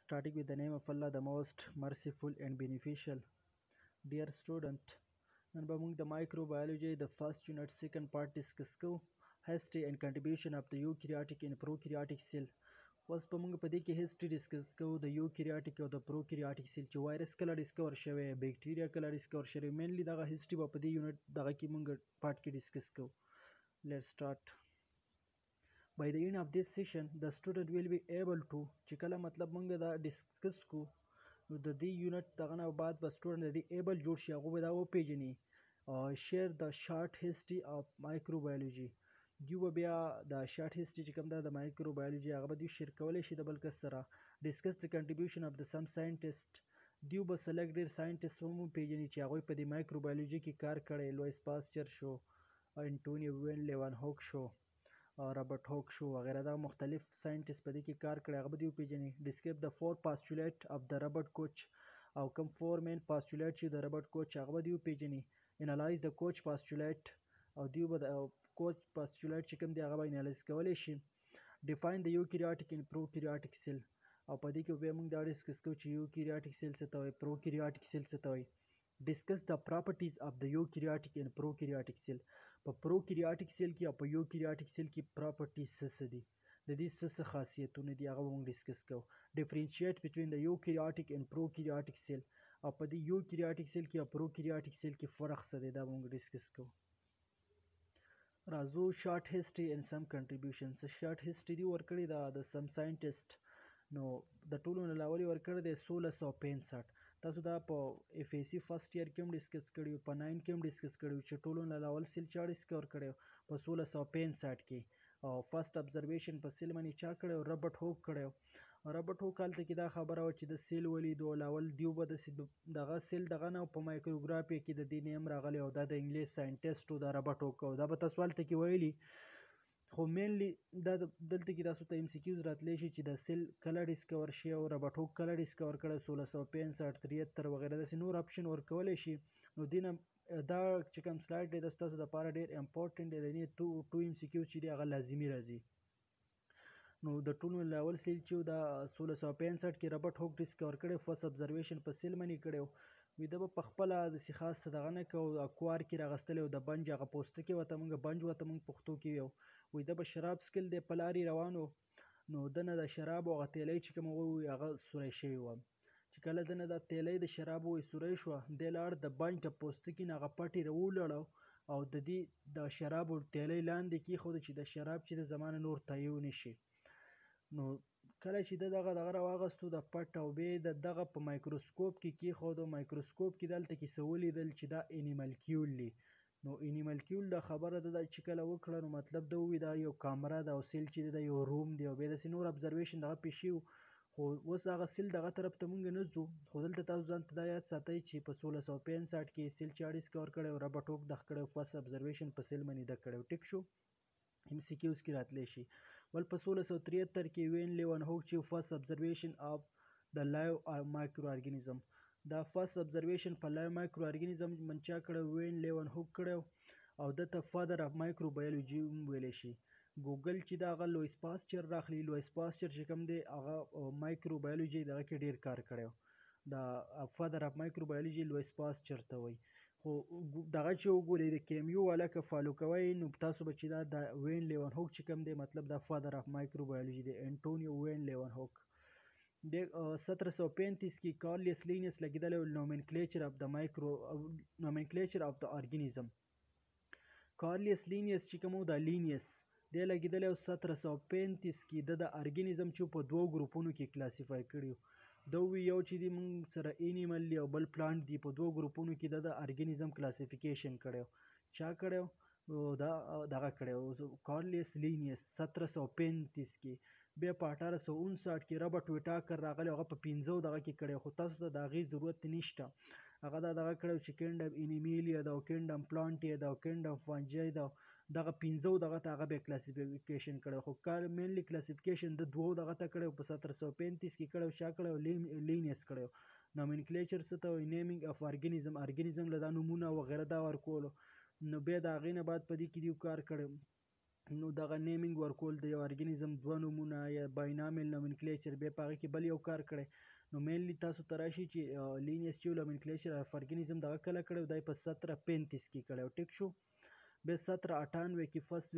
Starting with the name of Allah, the most merciful and beneficial. Dear student, نن به موږ د microbiology د first unit second part discuss کوو. History and contribution of the eukaryotic and prokaryotic cell. اوس به موږ په دې کې history discuss کوو د eukaryotic او د prokaryotic cell چې وایرس کله ډسکور شوی، بیکټیریا کله ډسکور شوی. مینلی دغه history به په دې unit دغه کې موږ پارت کې discuss کوو. Let's start. By the end of this session, the student will be able to چې کله مطلب موږ دا ډسکس کو نو د دې یونټ دغه نه بعد به سټوډنټ د دې ایبل جوړ شي، هغه به دا وپېژني شیر د شارټ هسټري اف مایکروبیولوژي. دوی به بیا د شارټ هسټري چې کوم ده د مایکروبیولوژي هغه به دوی شیر کولی شي د بل کس سره. ډسکس د کنټریبیوشن اف د سم ساینټسټ. دوی به سلیکټ ډېر ساینټسټ هم وپېژني چې هغوی په دې مایکروبیولوژي کې کار کړی. لویس پاسچر شو، انټونیو وین لیون هوک شو، رابرټ هوک شو وغیره. دا مختلف ساینټسټ په دې کې کار کړی، هغه به دې وپېژني. ډسکرایب د فور پاسچولیټ اف د رابرټ کوچ، او کوم فور مین پاسچولیټ چې د رابرټ کوچ هغه به دې وپېژني. انالایز د کوچ پاسچولیټ، او دوی به د کوچ پاسچولیټ چې کوم دی هغه به انالایز کولی شي. ډیفاین د یوکریاټیک ان پروکریاټیک سیل، او په دې کې بیا موږ دا ډسکس کوو چې یوکریاټیک سیل څه ته وایي، پروکریاټیک سیل څه ته وایي. ډسکس د پراپرټیز اف د یوکریاټیک ان پروکریاټیک سیل. په پروکریاټیک سیل کې او په یوکریاټیک سیل کې پراپرټیز څه دي، د دې څه خاصیتونه دي، هغه به موږ ډسکس کوو. ډیفرینشیټ بټوین د یوکریاټیک ان پروکریاټیک سیل، او په دې یوکریاټیک سیل کې او پروکریاټیک سیل کې فرق څه دی، دا به موږ ډسکس کوو. راځو شارټ هسټري اینډ سم کنټریبیوشنز. شارټ هسټري دی ورکړې ده د سم ساینټسټ، نو د ټولو نه لاول یې ورکړی دی 1665. تاسو دا په اف ای سی فرست ایئر کې هم ډسکس کړي وو، په 9 کې هم ډسکس کړي وو چې ټولو نه لاول سیل چا ډسکور کړی و په 1665 کې. او فرست ابزرویشن په سیل باندې چا کړی و، رابرټ هوک کړی و. رابرټ هوک هلته کې دا خبره وه چې د سیل ولیدو، لاول دیو به دغه سیل دغه نه په مایکروګرافي کې د دې نیم راغلی، او دا د انګلیس ساینټسټ و دا رابرټ هوک، او دا به تاسو هلته کې ویلي. خو مینلی دا دلته کې تاسو ته MCQs راتلی شي چې د سیل کله ډسکور شي او رابرټ هوک کله ډسکور کړی، 1665 73 وغیره داسې نور آپشن ورکولی شي. نو دې نه دا چې کوم سلایډ دی دا ستاسو دپاره ډېر امپورټنټ دی، د دې 2 MCQs چې دی هغه لازمي راځي. نو د ټولو لاول سیل چې دا 1665 کې رابرټ هوک ډسکور کړی، فرست ابزرویشن په سیل باندې کړی و. وی ده به په خپله داسې خاص څه دغه نه کوو، اکوار کې راغستلی و د بنج هغه پوستکي ورته موږ بنج ورته موږ پښتو کې ویو. وی ده به شراب سکل دی په لارې روان و، نو ده نه د شرابو هغه تیلی چې کومه وی هغه سوری شوې وه. چې کله ده نه دا تیلی د شرابو وی سوری شوه، دی لاړ د بنج د پوستکي نه هغه پټې راولړو، او د دې د شرابو تیلی لاندې کېښوده چې د شراب چې د زمانه نور تایو نه شي. نو کله چې دغه راواغستو د پټ، او بیا د دغه په مایکروسکوپ کې کېښودو. مایکروسکوپ کې دلته کې څه ولیدل چې دا انیملکیول دی. نو انیملکیول دا خبره ده چې کله وکړه نو مطلب ده ووی دا یو کامره ده، او سیل چې دی یو روم دی، او بیا داسې نور ابزرویشن دغه پیښې وو. خو اوس هغه سیل دغه طرف ته مونږ نه ځو، خو دلته تاسو ځان ته دا یاد ساتئ چې په 1665 کې سیل چا ډسکور کړی او رابرټ هوک دغه کړی، فرست ابزرویشن په سیل باندې ده کړی. ټیک شو، MCQs کې راتلی شي. بل په 1673 کې وین لیون هوک چې فرست ابزرویشن اف د لایو مایکرو ارګانیزم، دا فرست ابزرویشن په لایو مایکرو ارګانیزم من چا کړی، وین لیون هوک کړی، او دته فادر اف مایکروبیولوژي هم ویلی شي. ګوګل چې دا هغه لویس پاسچر راخلي، لویس پاسچر چې کوم دی هغه مایکروبیولوژي دغه کې ډېر کار کړی، دا فادر اف مایکروبیولوژي لویس پاسچر ته وایي. خو دغه چې وګورئ د کیمیو والا که فالو کوئ نو تاسو به چې دا د وین لیون هوک چې کوم دی مطلب دا فادر اف مایکروبیولوژي دی، انټونیو وین لیون هوک. د 1735 کې کارلیس لینیس لګېدلی و نومنکلیچر اف د ارګانیزم. کارلیس لینیس چې کوم و دا لینیس دی لګېدلی و 1735 کې. د ارګانیزم چې په دوو ګروپونو کې کلاسیفای کړي و. دا وی یو چې دی موږ سره انیمل دی او بل پلانټ دی، په دوو ګروپونو کې د ارګانیزم کلاسیفیکیشن کړی و. چا کړی و؟ دا دغه کړی و کارلیس لینیس 1735 کې. بیا په 1859 کې رابرټ ویټاکر راغلی، هغه په 15 دغه کې کړی، خو تاسو ته د هغې ضرورت نشته. هغه دا دغه کړی چې کینډم انیمیلیا ده او کینډم پلانټیا ده او کینډم فانجی ده، دغه 15 دغه ته هغه بیا کلاسیفیکیشن کړی. خو مینلی کلاسیفیکیشن د 2 دغه ته کړی، په 1735 کې کړی. چا کړی؟ لینیس کړی. نومنکلیچر څه ته وایي؟ نیمینګ اف ارګانیزم له دا نومونه وغیره دا ورکولو. نو بیا د هغې نه بعد په دې کې دیو کار کړی. نو دغه نیمینګ ورکول د یو ارګانیزم دوه نومونه یا باینامیل نومنکلیچر بیا په هغه کې بل یو کار کړی. نو مینلی تاسو ته راشي چې لینیس چې نومنکلیچر اف ارګانیزم دغه کله کړی دی په 1735 کې کړی. ټیک شو. بیا 1798 کې فرست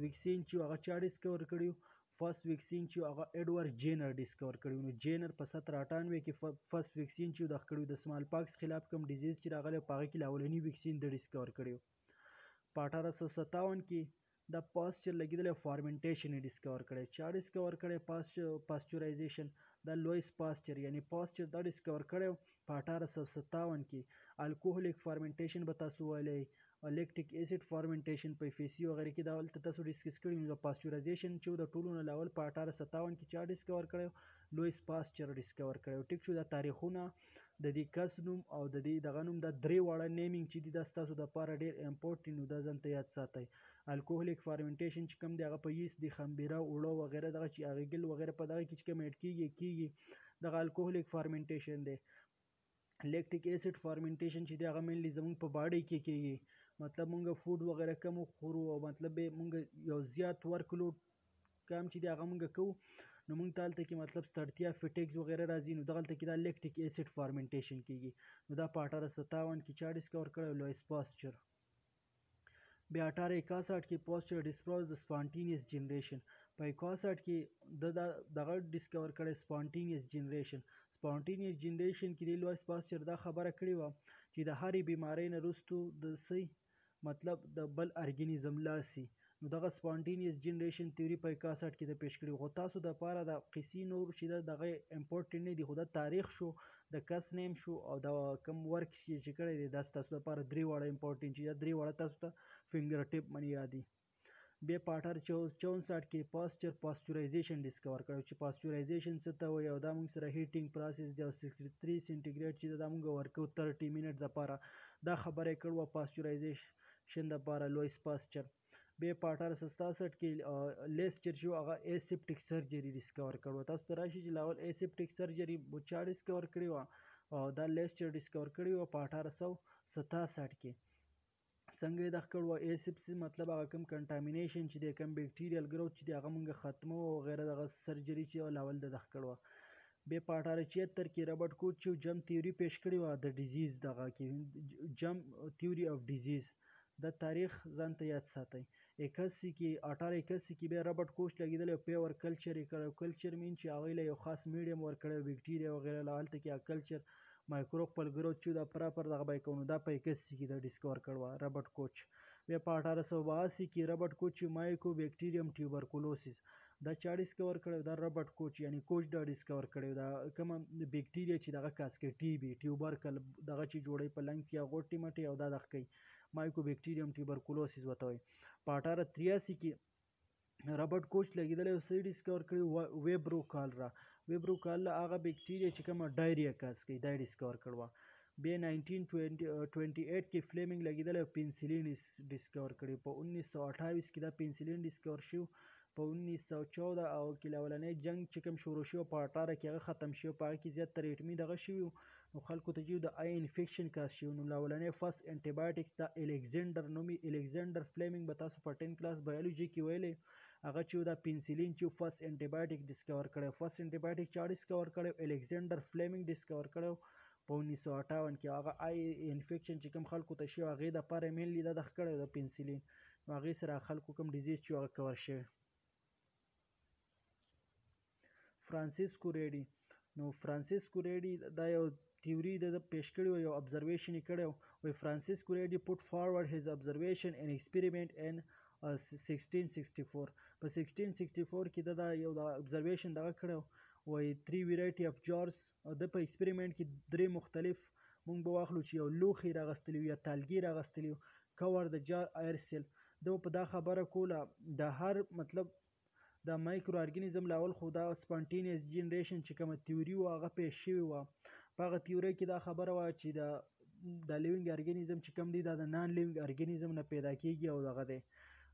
ویکسین چې هغه چا ډسکور کړی. فرست ویکسین چې هغه ایډورډ جینر ډسکور کړی. نو جینر په 1798 کې فرست ویکسین چې د کړی د سمال پاکس خلاف کوم ډیزیز چې راغلی په هغه کې اولنی ویکسین د ډسکور کړی. په 1857 کې د پاسچر لګیدل فارمنټیشن یې ډسکور کړی. چا ډسکور کړی پاسچورایزیشن؟ د لویس پاسچر یعنی پاسچر دا ډسکور کړی په 1857 کې. الکوهولیک فارمنټیشن به تاسو ویلی، لیکټیک ایسید فارمنټیشن په FAC وغیره کې دا دلته تاسو ډسکس کړي. نو د پاسچورایزیشن چې د ټولو نه لاول په 1857 کې چا ډسکور کړی؟ لویس پاسچر ډسکور کړی. ټیک شو. دا تاریخونه د دې کس نوم او د دې دغه نوم دا درې واړه نیمینګ چې دي دا ستاسو دپاره ډېر امپورټنټ نو دا ځان ته یاد ساتئ. الکوهولیک فارمنټیشن چې کوم دی هغه په یست دی، خمبیره، اوړه وغیره دغه چې اغیګل وغیره په دغه کې چې کوم ایډ کیږي دغه الکوهولیک فارمنټیشن دی. لیکټیک ایسید فارمنټیشن چې دی هغه مینلی زمونږ په باډي کې کیږي، مطلب مونږ فود وغیره کم خورو او مطلب مونږ یو زیات ورک لوډ کم چې دی هغه مونږ کوو نو مونږ ته هلته کې مطلب ستړتیا فټیکس وغیره راځي. نو دغلته کې دا لیکټیک ایسید فارمنټیشن کیږي. نو دا په 1857 کې چا ډسکور کړی؟ لویس پاسچر. بیا 1861 کې پاسچر ډسکور د سپانټینیس جنریشن. په 61 کې دغه ډسکور کړی سپانټینیس جنریشن. سپانټینیس جنریشن کې د لویس پاسچر دا خبره کړې وه چې د هرې بیمارۍ نه وروستو د څه مطلب د بل ارګانیزم لاسي. نو دغه سپانټینیس جنریشن تیوري په 61 کې د پیش کړي. خو تاسو دپاره د قصې نور چې دغه امپورټنټ نه دي، خو دا تاریخ شو، د کس نیم شو او د کوم ورک چې کړی دی دا ستاسو دپاره درې واړه امپورټنټ چې دا درې واړه تاسو ته فنګر ټیپ باندې یاد دي. بیا په 1864 کې پاسچر پاسچورایزیشن ډسکور کړی چې پاسچورایزیشن څه ته وایي او دا موږ سره هیټینګ پروسس دی او 63 سینټیګریډ چې دا موږ ورکو 30 منټ دپاره دا خبره یې کړې وه پاسچورایزیشن دپاره لویس پاسچر. بیا په 1867 کې لیسچر چې هغه ایسپټیک سرجري ډسکور کړو. تاسو ته راشي چې لاول ایسپټیک سرجري چا ډسکور کړې وه؟ دا لیسچر ډسکور کړې وه په 1867 کې. څنګه یې دغه کړو؟ ایسپسس مطلب هغه کوم کنټامینیشن چې دی، کوم بیکټیریل گروث چې دی هغه موږ ختمو او غیره دغه سرجري چې لاول د دغه کړو. بیا په 1876 کې رابرټ کوچ چې جم تیوري پیش کړې وه د ډیزیز دغه کې جم تیوري اف ډیزیز. دا تاریخ ځان ته یاد ساتئ. 1881 کې بیا رابرټ کوچ لګېدلی او پیور کلچر یې کړی. کلچر مین چې هغوی له یو خاص میډیم ورکړی بیکټیریا وغیره له هلته کې کلچر مایکرو خپل ګروث چې دا پراپر دغه به یې کوو. نو دا په 81 کې دا ډسکور کړی رابرټ کوچ. بیا په 1882 کې رابرټ کوچ مایکو بیکټیریم ټیوبرکلوسیس دا چا ډسکور کړی؟ دا رابرټ کوچ یعنی کوچ دا ډسکور کړی. دا کومه بیکټیریا چې دغه کاس کوي ټي بي ټیوبرکل دغه چې جوړوي په لنګس کې غوټې مټې او دا دغه کوي مایکو بیکټیریم ټیوبرکلوسیس ورته وایي. په 1883 کې رابرټ کوچ لګېدلی او څه ډسکور کړي؟ ویبرو کالرا. ویبرو کالرا هغه بیکټیریا چې کومه ډایریا کاس کوي دا ډسکور کړه. بیا 1928 کې فلیمنګ لګېدلی او پنسلین ډسکور کړي. په 1928 کې دا پنسلین ډسکور شو. په 1914 او کې اولنی جنګ چې کوم شروع شو په 18 کې هغه ختم شو. په هغه کې زیاتره ایټمي دغه شوي نو خلکو ته چې د آی انفیکشن کاس شو. نو اولنی فرست انټي بایوټکس دا الکساندر نومي الکساندر فلیمنګ به تاسو په 10 کلاس بایولوژي کې ویلی هغه چې دا پنسلین چې فرست انټي بایوټک ډسکور کړی. فرست انټي بایوټک چا ډسکور کړی؟ الکساندر فلیمنګ ډسکور کړی په 1958 کې. هغه آی انفیکشن چې کوم خلکو ته شوی هغې دپاره مینلی دا دغه کړی د پنسلین نو هغې سره خلکو کوم ډیزیز چې هغه کور شوی. فرانسیسکو ریډي. نو فرانسیسکو ریډي دا یو تیوري د پیش کړی و، یو ابزرویشن یې کړی و. وایي فرانسیسکو ریډي پوټ فارورډ هیز ابزرویشن ان ایکسپریمنٹ ان 1664. په 1664 کې دا یو د ابزرویشن دغه کړی و. وایي 3 ویرایټي اف جارز د په ایکسپریمنٹ کې 3 مختلف مونږ به واخلو چې یو لوښي راغستلی یا تالګي راغستلی کور د جار ایر سیل. ده په دا خبره کوله د هر مطلب د مایکرو ارګانیزم لاول خو دا سپانټینیس جنریشن چې کومه تیوري وه هغه پیش شوې وه. په هغه تیورۍ کې دا خبره وه چې د لیوینګ ارګانیزم چې کوم دی دا د نان لیوینګ ارګانیزم نه پیدا کېږي او دغه دی.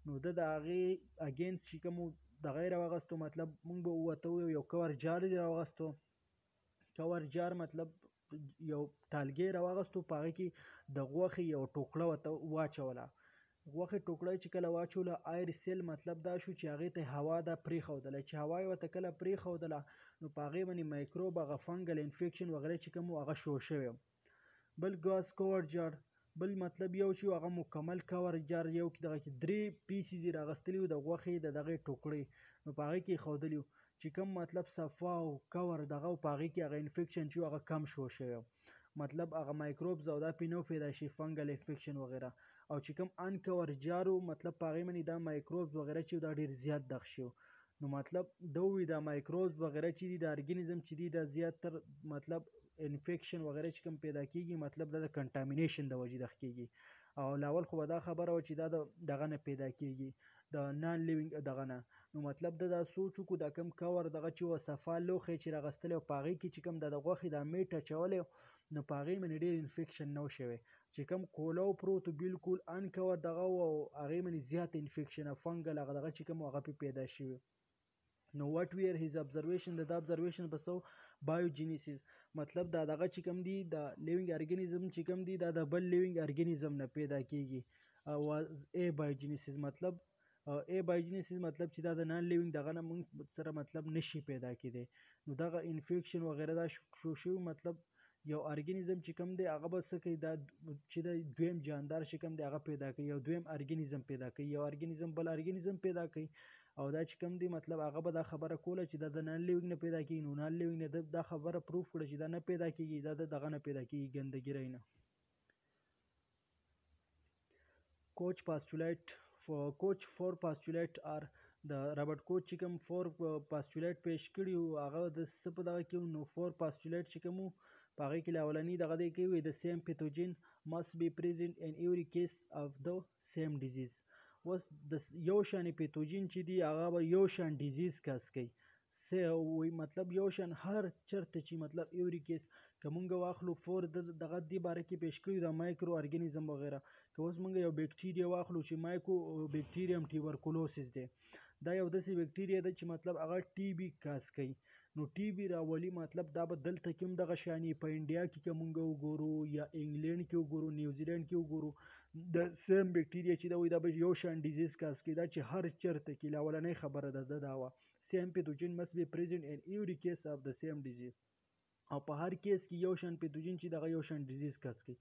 نو د هغې اګینسټ چې کوم دغه یې راوغستو مطلب مونږ به ورته ووایو یو کور جار یې راوغستو. کور جار مطلب یو تالګی راوغستو په هغې کې د غوښې یو ټوکړه ورته واچوله. غوښې ټوکړه چې کله واچوله ایر سیل مطلب دا شو چې هغې ته هوا دا پرېښودله چې هوا یې ورته کله پرېښودله نو په هغې باندې مایکروب هغه فنګل انفیکشن وغیره چې کوم هغه شو شوی بل ګاز کور جار بل مطلب یو چې هغه مکمل کور جار یو کې دغه کې 3 پیسز یې راغستلي وو د غوښې د دغې ټوکړې نو په هغې کې یې ښودلي وو چې کوم مطلب صفا او کور دغه په هغې کې هغه انفیکشن چې هغه کم شو شوی مطلب هغه مایکروبز او دا پې نو پیدا شي فنګل انفیکشن وغیره او چې کوم ان کور جارو مطلب په هغې باندې دا مایکروبز وغیره چې دا ډېر زیات دغ شي نو مطلب دا وی دا مایکروبز وغیره چې دي د ارګینیزم چې دي دا زیاتر مطلب انفیکشن وغیره چې کوم پیدا کیږي مطلب دا د کنټامینیشن د وجې دغ کیږي او لاول خو به دا خبره وه چې دا دغه نه پیدا کیږي د نان لیوینګ دغه نه نو مطلب دا سوچ وکړو دا کوم کور دغه چې وه صفا لوښی چې راغستلی او په هغې کې چې کوم د غوښې دا میټ اچولی نو په هغې باندې ډېر انفیکشن نه و شوی چې کوم کولاو پروت بالکل ان کور دغه و او هغې باندې زیات انفیکشن او فنګل هغه دغه چې کوم هغه پې پیدا شوي نو واټ ویر هیز ابزرویشن د ابزرویشن په سو بایوجینیسیس مطلب دا دغه چې کوم دی د لیوینګ ارګانیزم چې کوم دی دا د بل لیوینګ ارګانیزم نه پیدا کیږي واز ای بایوجینیسیس مطلب ای بایوجینیسیس مطلب چې دا د نان لیوینګ دغه نه موږ سره مطلب نشي پیدا کیدی نو دغه انفیکشن وغیره دا شو مطلب یو ارګانیزم چې کوم دی هغه به څه کوي دا چې د دویم جاندار چې کوم دی هغه پیدا کوي یو دویم ارګانیزم پیدا کوي یو ارګانیزم بل ارګانیزم پیدا کوي او دا چې کوم دی مطلب هغه به دا خبره کوله چې دا د نان لیوینګ نه پیدا کیږي نو نان لیوینګ نه دا خبره پروف کړه چې دا نه پیدا کیږي دا دغه نه پیدا کیږي ګندګي نه کوچ فور پاستولیټ ار د رابرټ کوچ چې کوم 4 پاستولیټ پیش کړي هغه د څه په دغه کې نو 4 پاستولیټ چې کوم په هغې کې اولنی دغه دی کوي د سیم پیتوجین must be present in every case of the same disease اوس د یو شان پیتوجین چې دی هغه به یو شان ډیزیز کاز کوي وی مطلب یو شان هر چرته چې مطلب ایوري کیس که مونږ واخلو فور دغه دی باره کې پیش کړي د مایکرو ارګانیزم وغیره که اوس مونږ یو بیکټیریا واخلو چې مایکرو بیکټیریم ټیبرکلوسیس دی دا یو داسې بیکټیریا ده چې مطلب هغه ټي بي کاز کوي نو ټي بي راولي مطلب دا به دلته کې هم دغه شانې په انډیا کې که مونږ وګورو یا انګلینډ کې وګورو نیوزیلینډ کې وګورو د سیم بیکټیریا چې دا وایي دا به یو شان ډیزیز کاز کوي دا چې هر چرته کې اولنۍ خبره ده دا وه same pathogen must be present in every case of the same disease او په هر کیس کې یو شان پیتوجین چې دغه یو شان ډیزیز کاز کوي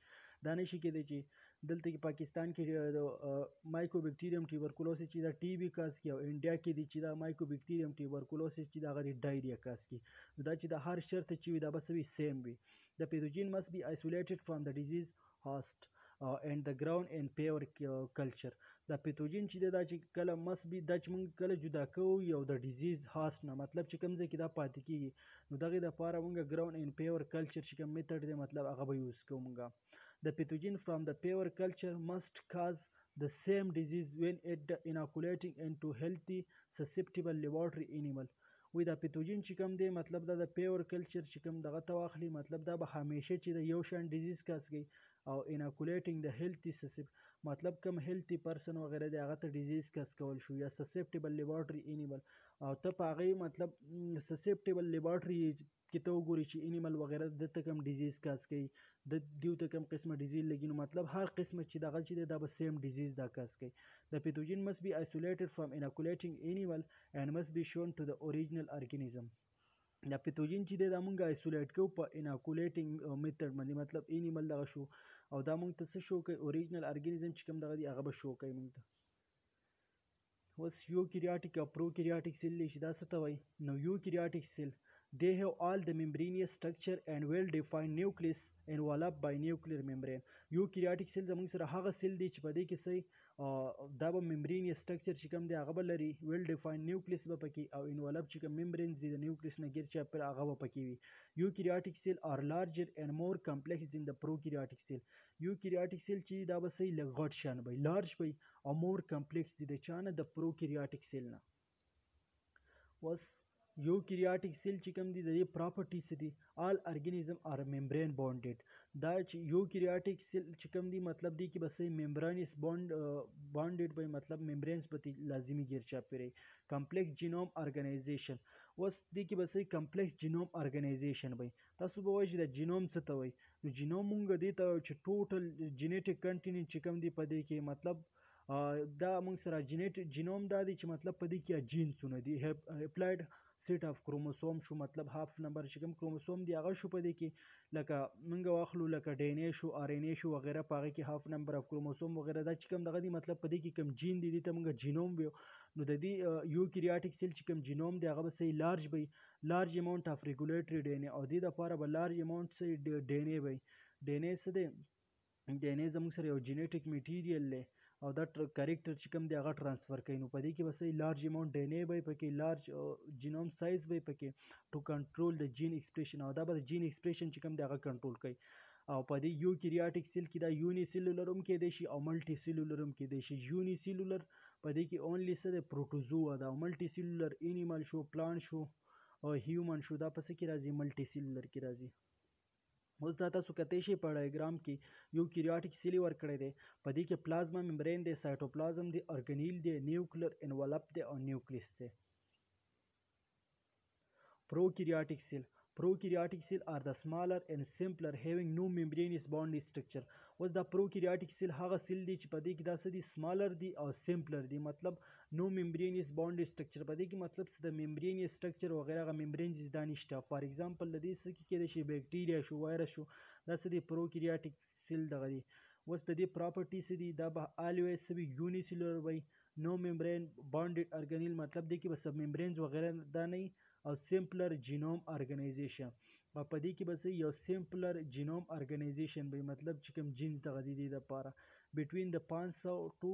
دا نشي کېدی چې دلته کې پاکستان کې د مایکوبیکټیریم ټیبرکلوسیس چې دا ټي بي کاز کوي او انډیا کې دی چې دا مایکوبیکټیریم ټیبرکلوسیس چې دغه ډایریا کاز کوي نو دا چې د هر شرطه چې وي دا به څه وي سیم وي the pathogen must be isolated from the disease host and the ground and pure culture دا پیتوجین چې دا چې کله must be دا چې موږ کله جدا کوو یو د ډیزیز هاست نه مطلب چې کوم ځای کې دا پاتې کیږي نو دغې دپاره موږ ګراوند اینډ پیور کلچر چې کوم میتډ دی مطلب هغه به یوز کوو موږ the pathogen from the pure culture must cause the same disease when it inoculating into healthy susceptible laboratory animal وی دا پیتوجین چې کوم دی مطلب دا د پیور کلچر چې کوم دغه ته واخلي مطلب دا به همیشه چې د یو شان ډیزیز کاز کوي او اناکولیټینګ د هیلتي مطلب کم هیلتي پرسن وغیره دی هغه ته ډیزیز کاز کول شو یا سسپټیبل لیبارټري انیمل او ته په هغې مطلب سسپټیبل لیبارټري کې ته وګوري چې انیمل وغیره دته کم ډیزیز کاز کوي دیو ته کم قسمه ډیزیز لګي نو مطلب هر قسمه چې دغه چې دی دا به سیم ډیزیز دا کاز کوي د پیتوجین must be isolated from inoculating animal and must be shown to the original organism دا پیتوجین چې دی دا مونږ ایسولیټ کوو په اناکولیټینګ میتډ باندې مطلب انیمل دغه شو او دا مونږ ته څه شو کوي اوریجنل ارګانیزم چې کوم دغه دی هغه به شو کوي مونږ ته اوس یوکریاټیک او پروکریاټیک سیل چې دا څه ته وایي نو یوکریاټیک سیل they have all the membranous structure and well defined nucleus enveloped by nuclear membrane eukaryotic cell زموږ سره هغه سیل دی چې په دې کې څه دا به membranaous structure چې کوم دی هغه به لري well defined nucleus به پکې او enveloped چې کوم membranes دی د نیوکلیس نه ګیر چاپېر هغه به پکې وي eukaryotic cell are larger and more complex than the prokaryotic cell eukaryotic cell چې دا به څه لږ غټ شان وي large وي او more complex دي د چا نه د prokaryotic cell نه اوس eukaryotic cell چې کوم دي د دې پراپرټي څه دي all organism are membrane bonded دا چې eukaryotic cell چې کوم دي مطلب دی کې بس membranous bonded به مطلب membranes پتی لازمي ګیر چاپیری complex genome organization اوس دی کې بس complex genome organization به تاسو به وایئ چې د جینوم څه ته وایي نو جینوم مونږ دی ته چې ټوټل جینیټک کنټینټ چې کوم دی په دې کې مطلب دا موږ سره جینوم دا دی چې مطلب په دې کې جینسونه دي اپلاید سیټ اف کروموسوم شو، مطلب هاف نمبر چې کوم کروموسوم دی هغه شو په دې کې، لکه موږ واخلو لکه ډي ان اے شو، ار ان اے شو وغیرہ، په هغه کې هاف نمبر اف کروموسوم وغیرہ دا چې کوم دغه دی مطلب په دې کې کوم جین دی ته موږ جینوم ویو. نو د دې یوکریاټیک سیل چې کوم جینوم دی هغه به صحیح لارج وي، لارج اماونٹ اف ریګولیټری ډي ان اے، او دې لپاره به لارج اماونٹ صحیح ډي ان اے وي. ډي ان اے څه دی؟ ډي ان اے زموږ سره یو جینیټک میټیریل دی او دا کریکټر چې کوم دی هغه ټرانسفر کوي. نو په دې کې به صحیح لارج اماونٹ ډي ان اے وي پکې، لارج جینوم سایز وي پکې ټو کنټرول د جین ایکسپریشن، او دا به د جین ایکسپریشن چې کوم دی هغه کنټرول کوي. او په دې یوکریاټیک سیل کې دا یونی سیلولر هم کېدای شي او ملټي سیلولر هم کېدای شي. یونی سیلولر په دې کې اونلی څه دی؟ پروټوزوا ده، او ملټي سیلولر انیمل شو، پلانټ شو او هیومن شو، دا په څه کې راځي؟ ملټي سیلولر کې راځي. اوس دا تاسو کتای شئ په ډایګرام کې یوکریاټیک سیل ورکړی دی، په دې کې پلازما ممبرین دی، سایټوپلازم دی، ارګنیل دی، نیوکلر انولپ دی او نیوکلیس دی. پروکریاټیک سیل Prokaryotic cell are the smaller and simpler having no membranous bond structure. اوس دا پروکریاټیک سیل هغه سیل دی چې په دې کې دا څه دي؟ سمالر دی او سمپلر دی، مطلب نو ممبرینس بانډ سټرکچر. په دې کې مطلب څه د ممبرینس سټرکچر وغیرہ هغه ممبرینز دا نشته. فار ایگزامپل د دې څه کې کېدای شي بیکټیریا شو، وایرس شو، دا څه دی؟ پروکریاټیک سیل دغه دی. اوس د دې پراپرټي څه دي؟ دا به الویز څه وي؟ یونی سیلولر وي، نو ممبرین بانډډ ارګنیل، مطلب دې کې به سب ممبرینز وغیرہ دا نه، او سمپلر جینوم ارګنایزیشن. او په دې کې به یو سمپلر جینوم ارګنایزیشن به مطلب چې کوم جینز دغه دی د لپاره بټوین د 500 ټو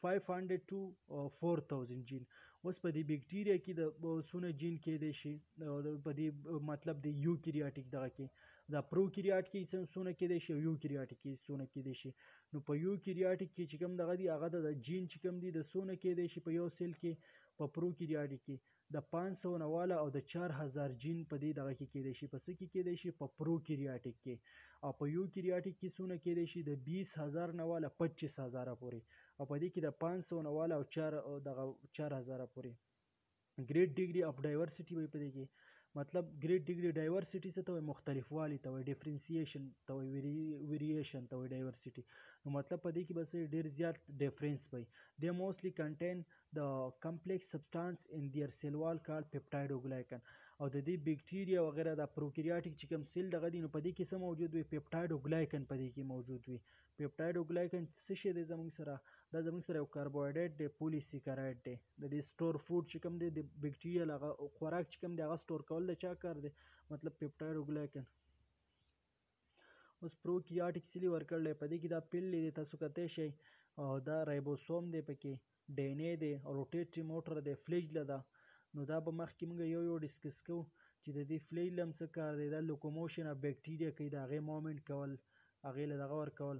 500 ټو 4000 جین. اوس په دې بیکټیریا کې د سونه جین کېدای شي، په دې مطلب د یوکریاټیک دغه کې دا پروکریاټ کې سونه کېدای شي او یوکریاټیک کې سونه کېدای شي. نو په یوکریاټیک کې چې کوم دغه دی هغه د جین چې کوم دی د سونه کېدای شي په یو سیل کې، په پروکریاټیک کې د 500 نه والا او د 4000 جین په دې دغه کې کېدای شي. په څه کې کېدای شي؟ په پروکریاټیک کې. او په یوکریاټیک کې څونه کېدای شي؟ د 20000 نه والا 25000 پورې، او په دې کې د 500 نه والا او 4000 پورې. ګریټ ډیګري اف ډایورسټي وي په دې کې، مطلب ګریټ ډیګري ډایورسټي څه ته وایي؟ مختلف والی ته وایي، ډیفرنسیشن ته وایي، ویریشن ته وایي ډایورسټي. نو مطلب په دې کې به ډیر زیات ډیفرنس وي. دے موستلی کنټین د کمپلیکس سبسټانس ان دیر سیل وال کال پیپټایډوګلایکن. او د دې بیکټیریا وغیرہ د پروکریاټیک چې کوم سیل دغه دی نو په دې کې څه موجود وي؟ پیپټایډوګلایکن په دې کې موجود وي. پیپټایډوګلایکن څه شی دی زموږ سره؟ دا زموږ سره یو کاربوهایډریټ دی، پولیسیکراید دی. د دې سټور فوډ چې کوم دی د بیکټیریا هغه خوراک چې کوم دی هغه سټور کول د چا کار دی؟ مطلب پیپټایډوګلایکن. اوس پروکریاټیک سیل ورکړل په دې کې دا پیل دی تاسو کتای شئ، او دا رایبوسوم دی، پکې ډي ان اے دی، روټیټری موټر دی، فلیجله ده. نو دا به مخکې موږ یو ډسکس کوو چې د دې فلیجلم څه کار دی. دا لوکوموشن اف بیکټیریا کوي، د هغې مومنټ کول، هغې له دغه ورکول.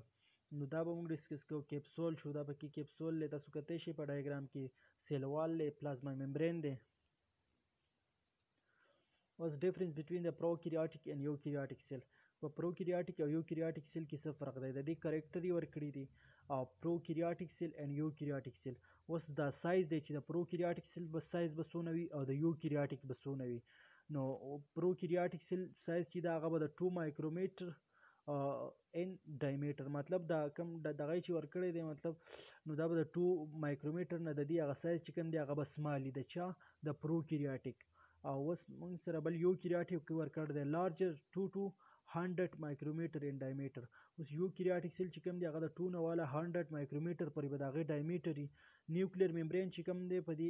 نو دا به موږ ډسکس کوو. کیپسول شو، دا پکې کیپسول دی، تاسو کتای شئ په ډایګرام کې سیل وال دی، پلازما ممبرین دی. اوس ډیفرنس بټوین د پروکریاټیک اینڈ یوکریاټیک سیل. په پروکریاټیک او یوکریاټیک سیل کې څه فرق دی؟ د دې کریکټر یې ورکړي دي، او پروکریاټیک سیل اینڈ یوکریاټیک سیل. اوس دا سایز دی چې د پروکریاټیک سیل به سایز به څونه وي او د یوکریاټیک به څونه وي. نو پروکریاټیک سیل سایز چې دا هغه به د 2 مایکرومیټر ان ډایمیټر، مطلب دا کم دغه چې ورکړی دی مطلب نو دا به د 2 مایکرومیټر نه د دې هغه سایز چې کوم دی هغه به سمال وي، د چا؟ د پروکریاټیک. او اوس موږ سره بل یوکریاټیک ورکړی دی، لارجر 2 to 100 مایکرومیټر ان ډایمیټر. اوس یوکریاټیک سیل چې کوم دی هغه د 2 نه والا 100 مایکرومیټر پورې به د هغې ډایمیټر وي. نیوکلیر ممبرین چې کوم دی په دې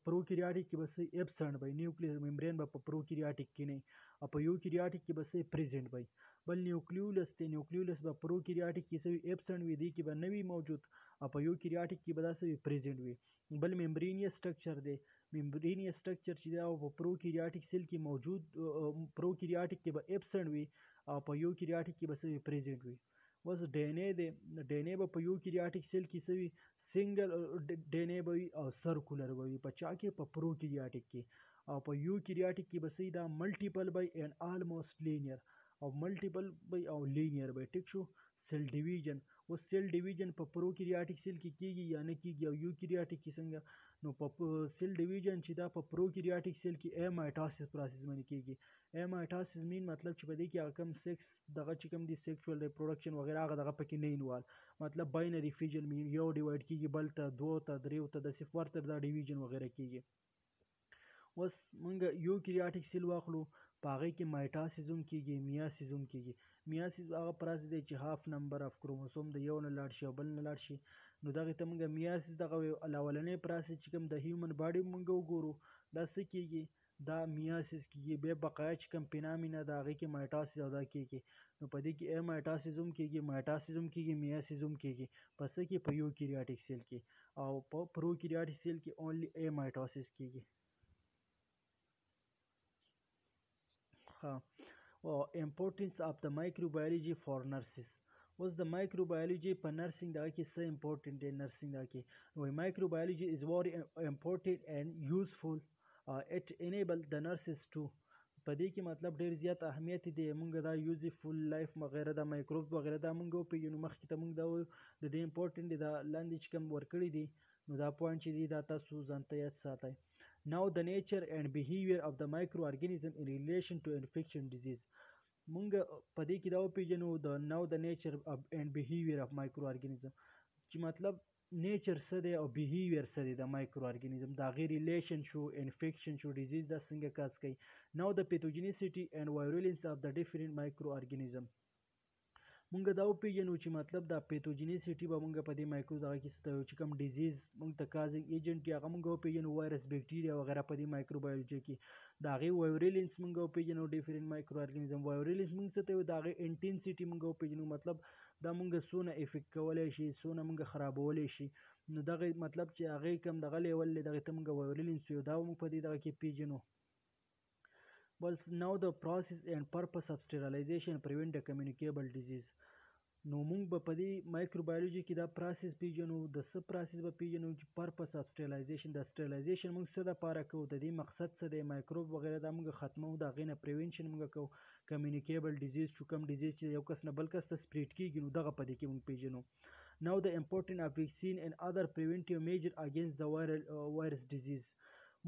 پروکریاټیک کې به څه ایبسنټ وي، نیوکلیر ممبرین به په پروکریاټیک کې نه، او په یوکریاټیک کې به څه پریزنټ وي. بل نیوکلیولس دی، نیوکلیولس به پروکریاټیک کې څه وي؟ ایبسنټ وي، دې کې به نه وي موجود، او په یوکریاټیک کې به دا څه وي؟ پریزنټ وي. بل ممبرینیس سټرکچر دی، ممبرینیس سټرکچر چې دا په پروکریاټیک سیل کې موجود، پروکریاټیک کې به ایبسنټ وي او په یوکریاټیک کې به څه وي؟ پریزنټ وي. اوس ډي ان اے دی، ډي ان اے به په یوکریاټیک سیل کې څه وي؟ سنګل ډي ان اے به وي او سرکولر به وي. په چا کې؟ په پروکریاټیک کې. او په یوکریاټیک کې به څه دا ملټیپل بای اینڈ آلموسټ لینیر، او ملټیپل بای او لینیر بای. ټیک شو. سیل ډیویژن. اوس سیل ډیویژن په پروکریاټیک سیل کې کېږي یا نه کېږي، او یوکریاټیک کې څنګه؟ نو په سیل ډیویژن چې دا په پروکریاټیک سیل کې ایمایټاسس پروسس باندې کیږي. ایمایټاسس مین مطلب چې په دې کې هغه کم سیکس دغه چې کوم دی سیکشوال ریپروډکشن وغیرہ هغه دغه پکې نه انوال، مطلب باینری فیجن یو ډیوایډ کیږي بل ته دوه ته دریو ته داسې فرتر دا ډیویژن وغیرہ کیږي. اوس مونږ یو کریاټیک سیل واخلو، په هغې کې مایټاسس هم کیږي، میاسس هم کیږي. میاسس هغه پروسس دی چې هاف نمبر اف کروموسوم د یو نه لاړ شي او بل نه لاړ شي، نو دغې ته مونږ میاسس دغه اولنی پروسس چې کوم د هیومن باډي مونږ وګورو دا څه کیږي، دا میاسس کیږي. بیا بقایا چې کوم فینامنا د هغې کې مایټاسس او دا کیږي، نو په دې کې ایمایټاسس هم کیږي، مایټاسس هم کیږي، میاسس هم کیږي. په څه کې؟ په یو کریاټیک سیل کې. او په پروکریاټیک سیل کې اونلی ایمایټاسس کیږي. امپورټنس اف د مایکروبیولوژي فار نرسز. اوس د مایکروبیولوژي په نرسنګ دغه کې څه امپورټنټ دی نرسنګ دغه کې؟ وایي مایکروبیولوژي از ویری امپورټنټ اینڈ یوزفul اٹ انیبل د نرسز ټو. په دې کې مطلب ډېر زیات اهمیت دی، مونږ دا یوزفul لایف وغیرہ دا مایکروب وغیرہ دا مونږ وپېژنو. مخکې ته مونږ دا وایو د دې امپورټنټ دی، دا لاندې چې کوم ورکړي دي نو دا پوینټ چې دی دا تاسو ځان ته یاد ساتئ. Now the nature and behavior of the microorganism in relation to infection disease. مونږ په دې کې دا وپېژنو د now the nature and behavior of microorganism چې مطلب نیچر څه دی او بیهیویر څه دی د مایکرو ارګانیزم، د هغې ریلیشن شو، انفیکشن شو، ډیزیز دا څنګه کاز کوي. now the pathogenicity and virulence of the different microorganism. مونږ دا وپېژنو چې مطلب دا پیتوجینیسټي به مونږ په دې مایکرو دغه کې څه ته وایو چې کوم ډیزیز مونږ ته کازنګ ایجنټ دی هغه مونږ وپېژنو، وایرس بیکټیریا وغیرہ په دې مایکروبیولوژي کې. د هغې وایورلنس مونږ وپېژنو، ډیفرنٹ مایکرو ارګانیزم. وایورلنس مونږ څه ته وایو؟ د هغې انټینسټي مونږ وپېژنو، مطلب دا مونږ څونه افیکټ کولی شي، څونه مونږ خرابولی شي. نو دغه مطلب چې هغې کوم دغه لیول دی دغې ته مونږ وایورلنس وایو، دا مونږ په دې دغه کې پېژنو. بل now the process and purpose of sterilization prevent the communicable disease. نو مونږ به په دې مایکروبیولوژي کې دا پروسس پیژنو، د څه پروسس به پیژنو چې پرپس اف سټریلایزیشن. دا سټریلایزیشن مونږ څه دپاره کوو، د دې مقصد څه دی، مایکروب وغیرہ دا مونږ ختمو، د هغې نه پریونشن مونږ کوو. کمیونیکیبل ډیزیز چې کوم ډیزیز چې یو کس نه بل کس ته سپریډ کیږي نو دغه په دې کې مونږ پیژنو. now the important of vaccine and other preventive measure against the virus disease.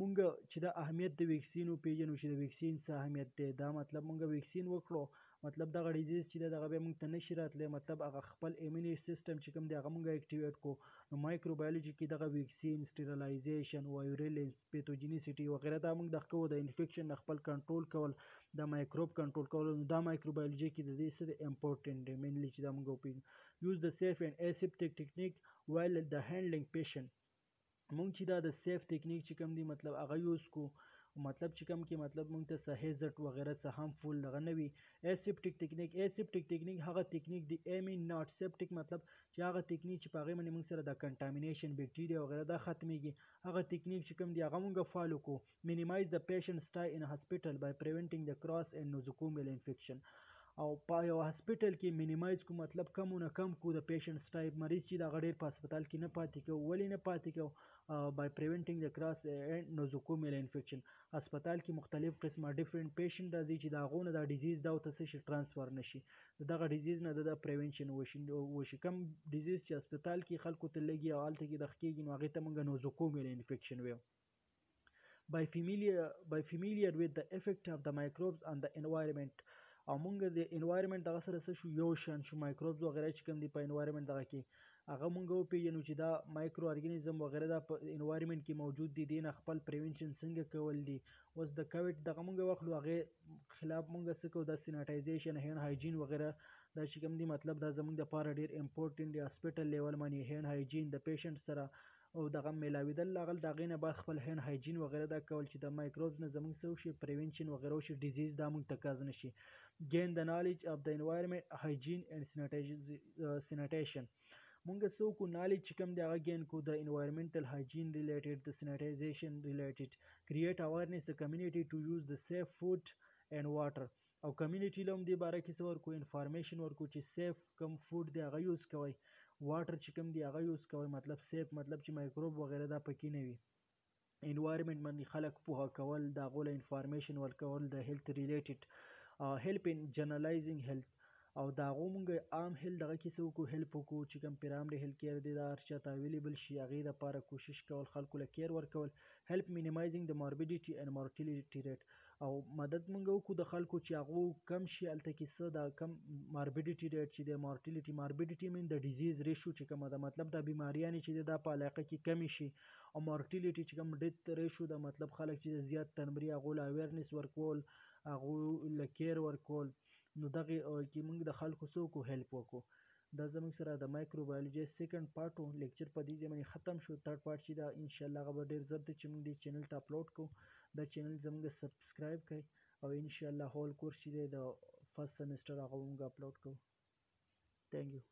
مونږ چې دا اهمیت د ویکسین وپېژنو چې د ویکسین څه اهمیت دی، دا مطلب مونږ ویکسین وکړو مطلب دغه ډیزیز چې دی دغه بیا مونږ ته نشي راتلی، مطلب هغه خپل ایموني سیسټم چې کوم دی هغه مونږ اکټیویټ کړو. نو مایکروبیولوژي کې دغه ویکسین، سټیریلایزیشن، وایورلنس، پیتوجینیسټي وغیرہ دا مونږ دغه کوو، د انفیکشن نه خپل کنټرول کول، د مایکروب کنټرول کول. نو دا مایکروبیولوژي کې د دې څه دی امپورټنټ دی مینلی چې دا مونږ وپېژنو. یوز د سیف اینډ اسیپټیک ټیکنیک وایل د هینډلینګ پیشنټ. مونږ چې دا د سیف ټیکنیک چې کوم دی مطلب هغه یوز کو، مطلب چې کوم کې مطلب مونږ ته څه هیزټ وغیرہ څه هارمفول دغه نه وي. اسیپټیک ټیکنیک، اسیپټیک ټیکنیک هغه ټیکنیک دی ایمین ناٹ سیپټیک، مطلب چې هغه ټیکنیک چې په هغې باندې مونږ سره د کنټامینیشن بیکټیریا وغیرہ دا ختمیږي، هغه ټیکنیک چې کوم دی هغه مونږ فالو کو. مینیمایز د پیشنټ سټای ان هاسپټل بای پریونټینګ د کراس اینډ نوزوکومیل انفیکشن. او په یو هاسپټل کې مینیمایز کو مطلب کم نه کم کو د پیشنټ سټای، مریض چې دغه ډېر په هسپتال کې نه پاتې کو. ولې نه پاتې کو؟ بای پریونټینګ د کراس اینډ نوزوکومیل انفیکشن. هسپتال کې مختلف قسمه ډیفرنٹ پیشنټ راځي چې د هغو نه دا ډیزیز دا ورته څه شي ټرانسفر نشي، د دغه ډیزیز نه د پریونشن وشي. کم ډیزیز چې هسپتال کې خلکو ته لګي او هلته کې دغه کېږي نو هغې ته مونږ نوزوکومیل انفیکشن وایو. by familiar with the effect of the microbes on the environment. او مونږ د انوایرمنټ دغه سره څه شو، یو شان شو. مایکروبز وغیرہ چې کوم دی په انوایرمنټ دغه کې هغه مونږ وپېژنو چې دا مایکرو ارګانیزم وغیرہ دا په انوایرمنټ کې موجود دي، دې نه خپل پریونشن څنګه کول دي. اوس د کووډ دغه مونږ واخلو، هغې خلاف مونږ څه کوو، دا سینیټایزیشن، هینډ هایجین وغیرہ دا چې کوم دی مطلب دا زمونږ دپاره ډېر امپورټنټ دی. هاسپټل لیول باندې هینډ هایجین د پیشنټ سره او دغه میلاویدل لاغل د هغې نه بعد خپل هینډ هایجین وغیرہ دا کول چې د مایکروبز نه زمونږ څه وشي، پریونشن وغیرہ وشي، ډیزیز دا مونږ ته کاز نشي. gain the knowledge of the environment, hygiene and sanitation. مونږ څه وکړو، نالج چې کوم دی هغه ګین کو، د انوایرمنټل هایجین ریلیټډ، د سینیټایزیشن ریلیټډ. کریټ اویرنس د کمیونټي ټو یوز د سیف فوډ اینډ واټر. او کمیونټي له هم دې باره کې څه ورکو، انفارمیشن ورکو چې سیف کوم فوډ دی هغه یوز کوئ، واټر چې کوم دی هغه یوز کوئ، مطلب سیف مطلب چې مایکروب وغیرہ دا پکې نه وي. انوایرمنټ باندې خلک پوهه کول، د هغو له انفارمیشن ورکول، د هیلث ریلیټډ. help in generalizing health. او د هغو مونږ عام هیل دغه کې څه وکړو هیلپ وکړو چې کوم پیرامډ هیلث کیر دی دا هر چاته اویلیبل شي هغې دپاره کوشش کول خلکو له کیر ورکول هیلپ مینیمایزینګ د ماربیډیټي اینډ مارټیلیټي ریټ او مدد مونږ وکړو د خلکو چې هغو کم شي هلته کې څه د کم ماربیډیټي ریټ چې د ماربیډیټي مین د ډیزیز ریشو چې کومه ده مطلب د بیماریانې چې دا په علاقه کې کمې شي او مارټیلیټي چې کوم ډیت ریشو د مطلب خلک چې زیات تنبري هغو له اویرنس ورکول هغو له کیر ورکول نو دغه کې موږ د خلکو څه وکړو هیلپ وکړو دا زموږ سره د مایکروبایولوژي سیکنډ پارټ و لیکچر په دې ځای باندې ختم شو تھرډ پارټ چې دا انشاءالله هغه به ډېر ژر دی چې موږ دې چینل ته اپلوډ کوو دا چینل زموږ سبسکرایب کړئ او انشاءالله هول کورس چې دی د فرست سیمسټر هغه موږ اپلوډ کوو تھینک یو